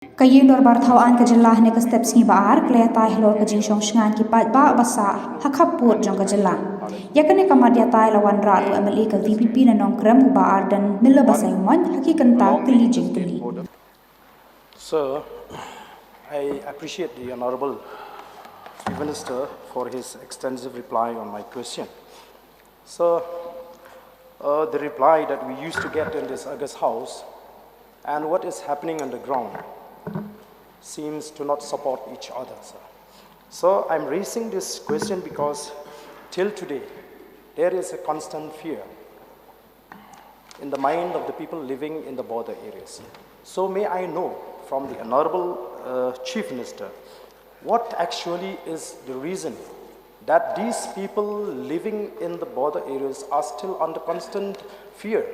Kaying dorbar thawain ke Jylla ne ke step sngi Bah Ardent Iatai halor ke jingshongshngain ki paidbah basa khappud jong ke Jylla. Yakane kamad Iatai la Wanrah tu MLA ke VPP na Nongkrem Bah Ardent Milla Basaiawmoit haki kynta kylli jingkylli. Sir, I appreciate the Honorable Chief Minister for his extensive reply on my question. Sir, the reply that we used to get in this August House and what is happening on the ground seems to not support each other, sir. So I'm raising this question because till today, there is a constant fear in the mind of the people living in the border areas. So may I know from the Honorable Chief Minister, what actually is the reason that these people living in the border areas are still under constant fear?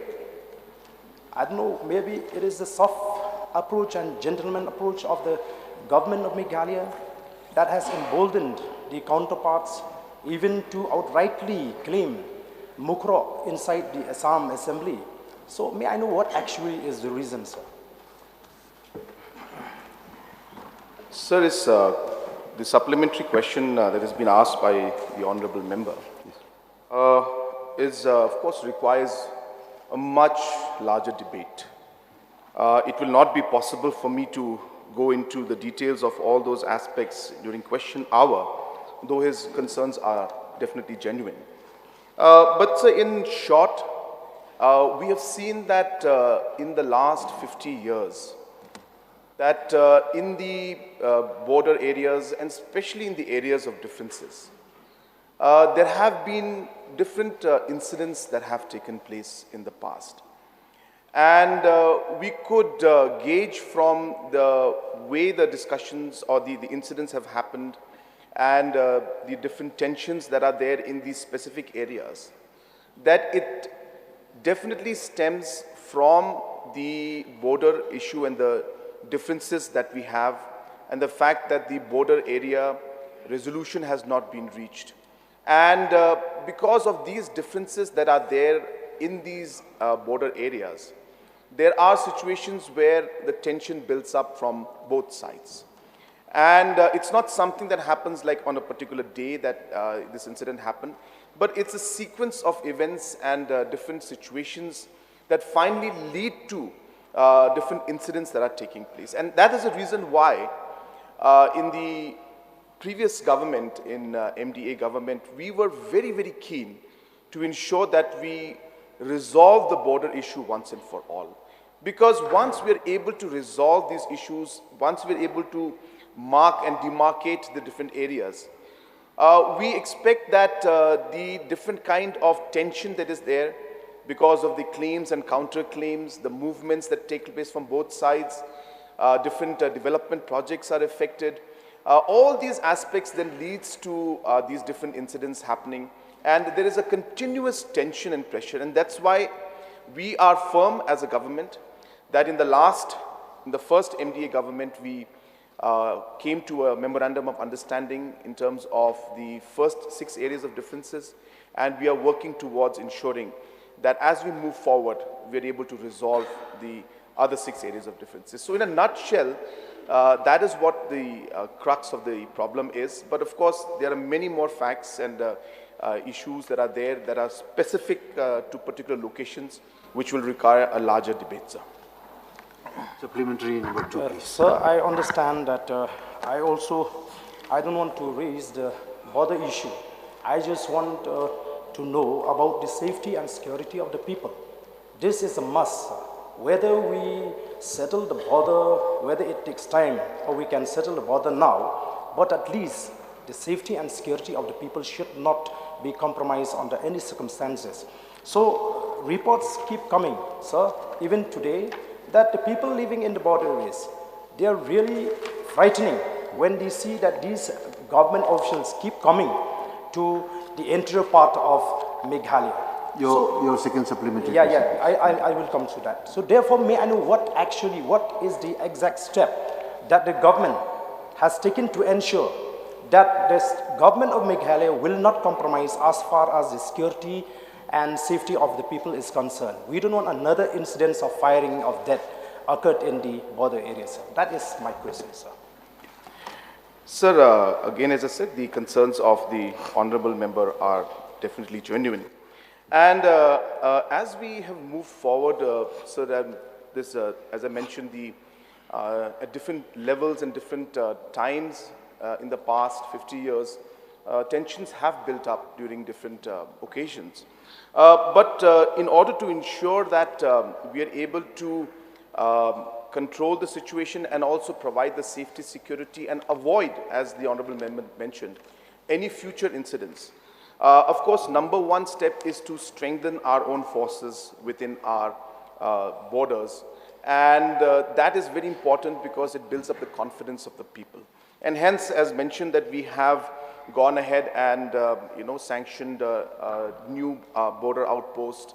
I don't know, maybe it is the soft approach and gentleman approach of the government of Meghalaya that has emboldened the counterparts even to outrightly claim Mukro inside the Assam Assembly. So may I know what actually is the reason, sir? Sir, it's the supplementary question that has been asked by the honourable member of course, requires a much larger debate. It will not be possible for me to go into the details of all those aspects during question hour, though his concerns are definitely genuine. But sir, in short, we have seen that in the last 50 years, that in the border areas, and especially in the areas of differences, there have been different incidents that have taken place in the past. And we could gauge from the way the discussions or the incidents have happened and the different tensions that are there in these specific areas, that it definitely stems from the border issue and the differences that we have, and the fact that the border area resolution has not been reached. And because of these differences that are there in these border areas, there are situations where the tension builds up from both sides. And it's not something that happens like on a particular day that this incident happened, but it's a sequence of events and different situations that finally lead to different incidents that are taking place. And that is the reason why in the previous government, in MDA government, we were very, very keen to ensure that we resolve the border issue once and for all. Because once we are able to resolve these issues, once we are able to mark and demarcate the different areas, we expect that the different kind of tension that is there because of the claims and counterclaims, the movements that take place from both sides, different development projects are affected. All these aspects then leads to these different incidents happening, and there is a continuous tension and pressure, and that's why we are firm as a government that in the first MDA government, we came to a memorandum of understanding in terms of the first 6 areas of differences, and we are working towards ensuring that as we move forward, we are able to resolve the other 6 areas of differences. So in a nutshell, that is what the crux of the problem is. But of course, there are many more facts and issues that are there that are specific to particular locations, which will require a larger debate, sir. Supplementary number 2, please. Sir, I understand that I don't want to raise the border issue. I just want to know about the safety and security of the people. This is a must, sir. Whether we settle the border, whether it takes time or we can settle the border now, but at least the safety and security of the people should not be compromised under any circumstances. So reports keep coming, sir, even today, that the people living in the border areas, they are really frightening when they see that these government officials keep coming to the interior part of Meghalaya. Your second supplementary. I will come to that. So therefore, may I know what is the exact step that the government has taken to ensure that this government of Meghalaya will not compromise as far as the security and safety of the people is concerned. We don't want another incidence of firing of death occurred in the border areas, sir. That is my question, sir. Sir, again, as I said, the concerns of the honorable member are definitely genuine. And as we have moved forward, sir, as I mentioned, at different levels and different times in the past 50 years, tensions have built up during different occasions. But in order to ensure that we are able to control the situation and also provide the safety, security, and avoid, as the honorable member mentioned, any future incidents. Of course, number one step is to strengthen our own forces within our borders. And that is very important because it builds up the confidence of the people. And hence, as mentioned, that we have gone ahead and sanctioned new border outposts,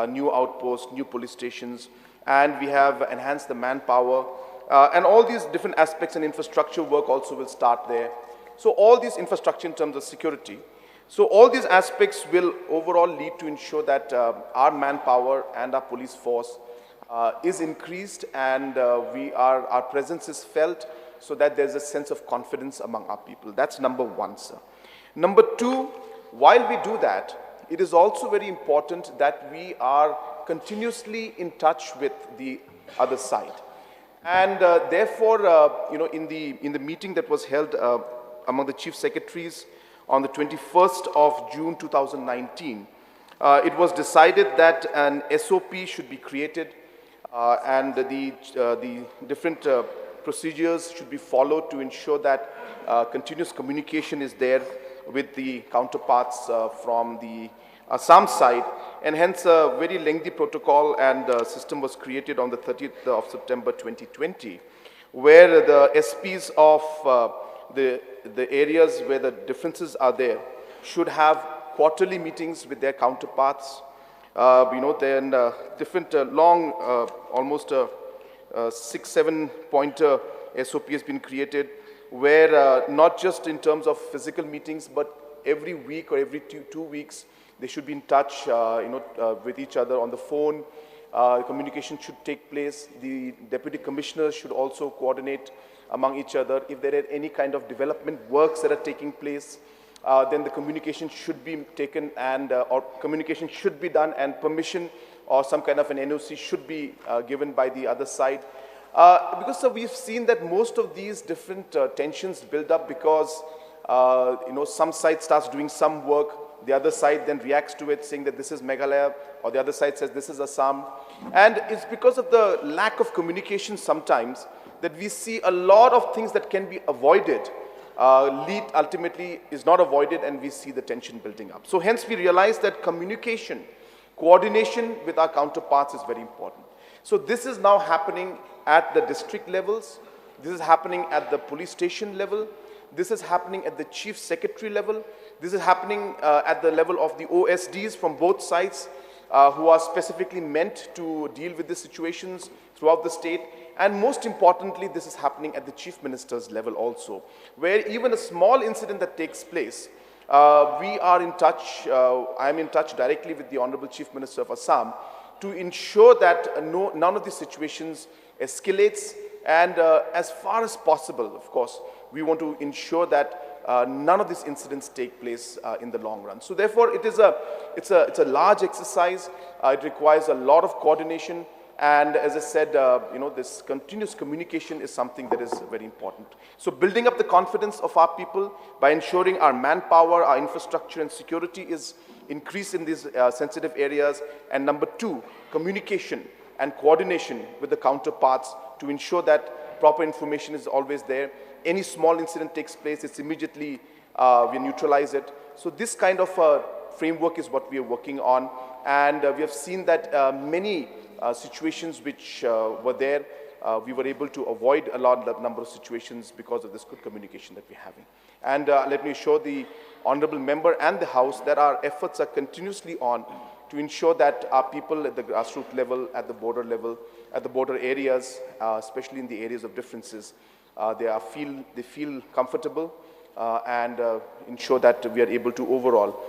new police stations, and we have enhanced the manpower. And all these different aspects and infrastructure work also will start there. So all these infrastructure in terms of security. So all these aspects will overall lead to ensure that our manpower and our police force is increased and our presence is felt so that there's a sense of confidence among our people. That's number one, sir. Number two, while we do that, it is also very important that we are continuously in touch with the other side. And therefore, in the meeting that was held among the chief secretaries on the 21st of June 2019, it was decided that an SOP should be created and the different procedures should be followed to ensure that continuous communication is there with the counterparts from the Assam side, and hence a very lengthy protocol and system was created on the 30th of September 2020, where the SPs of the areas where the differences are there should have quarterly meetings with their counterparts. Then different long, almost 6-7 pointer SOP has been created, where not just in terms of physical meetings, but every week or every two weeks, they should be in touch, with each other on the phone. Communication should take place. The deputy commissioners should also coordinate among each other. If there are any kind of development works that are taking place, then the communication should be taken and or communication should be done, and permission or some kind of an NOC should be given by the other side. Because sir, we've seen that most of these different tensions build up because some side starts doing some work, the other side then reacts to it saying that this is Meghalaya, or the other side says this is Assam. And it's because of the lack of communication sometimes that we see a lot of things that can be avoided lead ultimately is not avoided, and we see the tension building up. So hence we realize that communication, coordination with our counterparts is very important. So this is now happening at the district levels, this is happening at the police station level, this is happening at the chief secretary level, this is happening at the level of the OSDs from both sides who are specifically meant to deal with these situations throughout the state. And most importantly, this is happening at the chief minister's level also, where even a small incident that takes place, we are in touch, I am in touch directly with the Honorable Chief Minister of Assam to ensure that none of these situations escalates, and as far as possible, of course, we want to ensure that none of these incidents take place in the long run. So therefore, it's a large exercise. It requires a lot of coordination. And as I said, this continuous communication is something that is very important. So building up the confidence of our people by ensuring our manpower, our infrastructure and security is increased in these sensitive areas. And number two, communication and coordination with the counterparts to ensure that proper information is always there. Any small incident takes place, it's immediately, we neutralize it. So this kind of framework is what we are working on. And we have seen that many situations which were there, we were able to avoid a number of situations because of this good communication that we're having. And let me assure the honorable member and the House that our efforts are continuously on to ensure that our people at the grassroots level, at the border areas, especially in the areas of differences, they feel comfortable and ensure that we are able to overall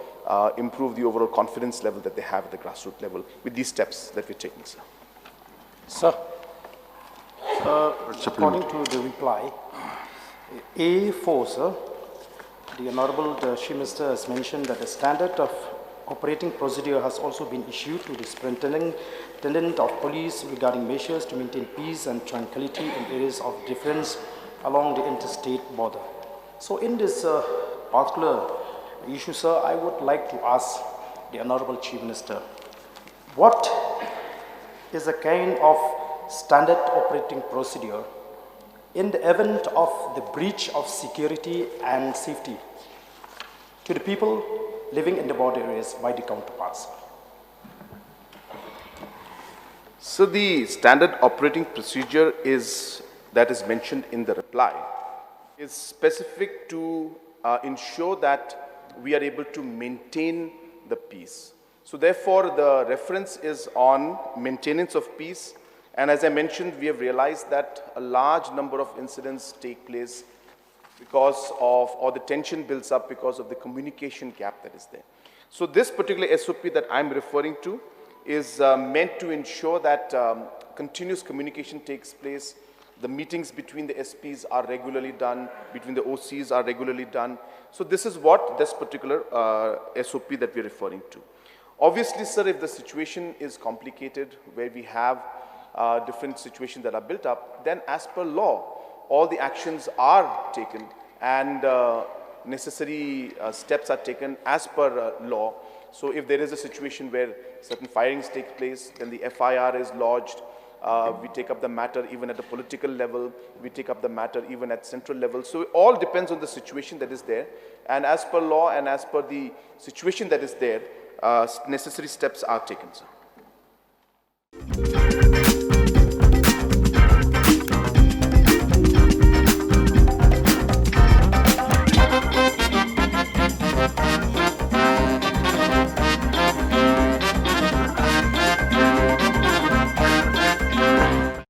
improve the overall confidence level that they have at the grassroots level with these steps that we're taking, sir. Sir, According to the reply, A4, sir, the Honorable Chief Minister has mentioned that a standard of operating procedure has also been issued to the Superintendent of Police regarding measures to maintain peace and tranquility in areas of difference along the interstate border. So in this particular issue, sir, I would like to ask the Honorable Chief Minister, what is a kind of standard operating procedure in the event of the breach of security and safety to the people living in the border areas by the counterparts? So the standard operating procedure that is mentioned in the reply is specific to ensure that we are able to maintain the peace. So therefore, the reference is on maintenance of peace. And as I mentioned, we have realized that a large number of incidents take place because of, or the tension builds up because of the communication gap that is there. So this particular SOP that I'm referring to is meant to ensure that continuous communication takes place. The meetings between the SPs are regularly done, between the OCs are regularly done. So this is what this particular SOP that we're referring to. Obviously, sir, if the situation is complicated, where we have different situations that are built up, then as per law, all the actions are taken and necessary steps are taken as per law. So if there is a situation where certain firings take place, then the FIR is lodged. We take up the matter even at the political level. We take up the matter even at central level. So it all depends on the situation that is there. And as per law and as per the situation that is there, necessary steps are taken, sir.